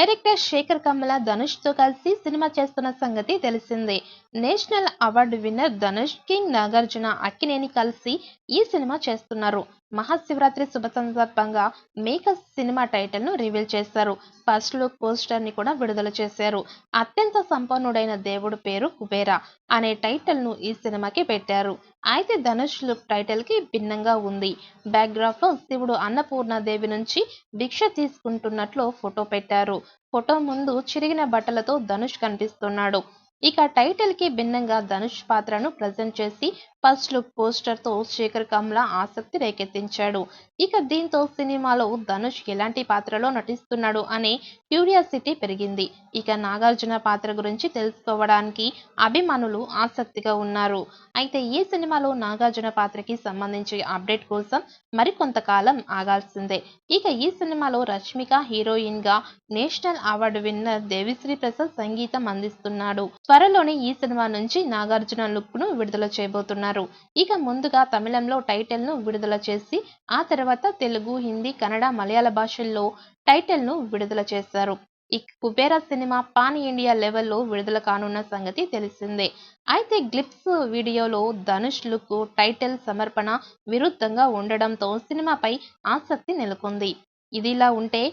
Director Shekhar Kammula ధనుష్తో కలిసి cinema చేస్తున్న సంగతి తెలిసిందే. National award winner Dhanush, king Nagarjuna, Akkineni కలిసి ఈ సినిమా చేస్తున్నారు. మహాశివరాత్రి శుభ సందర్భంగా మేకర్స్ సినిమా టైటిల్ ను రివీల్ చేశారు. ఫస్ట్ లుక్ పోస్టర్ ని కూడా విడుదల చేశారు. అత్యంత సంపన్నుడైన దేవుడు పేరు కుబేరా అనే టైటిల్ ను ఈ సినిమాకి పెట్టారు. అయితే ధనుష్ లుక్ టైటిల్ కి భిన్నంగా ఉంది. బ్యాక్డ్రాప్ లో శివుడు అన్నపూర్ణాదేవి నుంచి భిక్ష తీసుకుంటున్నట్లు ఫోటో పెట్టారు. ఫోటో ముందు చిరిగిన బట్టలతో ధనుష్ కనిపిస్తున్నాడు. ఇక టైటిల్ కి భిన్నంగా ధనుష్ పాత్రను ప్రజెంట్ చేసి ఫస్ట్ లుక్ పోస్టర్ తో శేఖర్ కమ్ల ఆసక్తి రేకెత్తించాడు. ఇక దీంతో సినిమాలో ధనుష్ ఎలాంటి పాత్రలో నటిస్తున్నాడు అనే క్యూరియాసిటీ పెరిగింది. ఇక నాగార్జున పాత్ర గురించి తెలుసుకోవడానికి అభిమానులు ఆసక్తిగా ఉన్నారు. అయితే ఈ సినిమాలో నాగార్జున పాత్రకి సంబంధించి అప్డేట్ కోసం మరికొంతకాలం ఆగాల్సిందే. ఇక ఈ సినిమాలో రష్మిక హీరోయిన్ గా, national award winner Devi Sri Prasad సంగీతం అందిస్తున్నాడు. త్వరలోనే ఈ సినిమా నుంచి నాగార్జున లుక్ ను విడుదల చేయబోతున్నారు. ఇక ముందుగా తమిళంలో టైటిల్ ను విడుదల చేసి ఆ తర్వాత తెలుగు, హిందీ, కన్నడ, మలయాళ భాషల్లో టైటిల్ ను విడుదల చేశారు. ఇక కుబేరా సినిమా పాన్ ఇండియా లెవెల్లో విడుదల కానున్న సంగతి తెలిసిందే. అయితే గ్లిప్స్ వీడియోలో ధనుష్ లుక్, టైటిల్ సమర్పణ విరుద్ధంగా ఉండడంతో సినిమాపై ఆసక్తి నెలకొంది. ఇదిలా ఉంటే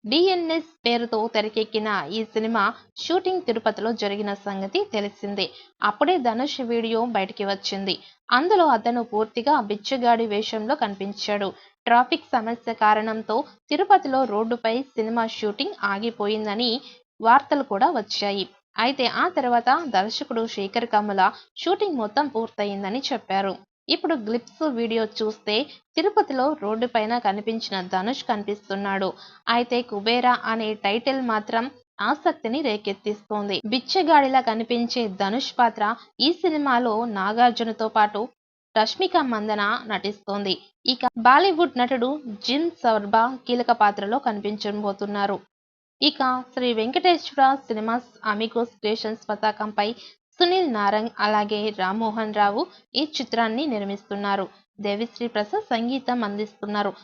డిఎన్ఎస్ పేరుతో తెరకెక్కిన ఈ సినిమా షూటింగ్ తిరుపతిలో జరిగిన సంగతి తెలిసిందే. అప్పుడే ధనుష్ వీడియో బయటికి వచ్చింది. అందులో అతను పూర్తిగా బిచ్చగాడి వేషంలో కనిపించాడు. ట్రాఫిక్ సమస్య కారణంతో తిరుపతిలో రోడ్డుపై సినిమా షూటింగ్ ఆగిపోయిందని వార్తలు కూడా వచ్చాయి. అయితే ఆ తర్వాత దర్శకుడు శేఖర్ కమ్ముల షూటింగ్ మొత్తం పూర్తయిందని చెప్పారు. ఇప్పుడు గ్లిప్స్ వీడియో చూస్తే తిరుపతిలో రోడ్డుపైన కనిపించిన ధనుష్ కనిపిస్తున్నాడు. అయితే కుబేరా అనే టైటిల్ మాత్రం ఆసక్తిని రేకెత్తిస్తోంది. బిచ్చగాడిలా కనిపించే ధనుష్ పాత్ర ఈ సినిమాలో నాగార్జునతో పాటు రష్మిక మందన నటిస్తోంది. ఇక బాలీవుడ్ నటుడు జిమ్ సౌర్బా కీలక పాత్రలో కనిపించబోతున్నారు. ఇక Sri Venkateswara cinemas Amigos creations పతాకంపై సునీల్ నారంగ్ అలాగే రామ్మోహన్ రావు ఈ చిత్రాన్ని నిర్మిస్తున్నారు. దేవిశ్రీ ప్రసాద్ సంగీతం అందిస్తున్నారు.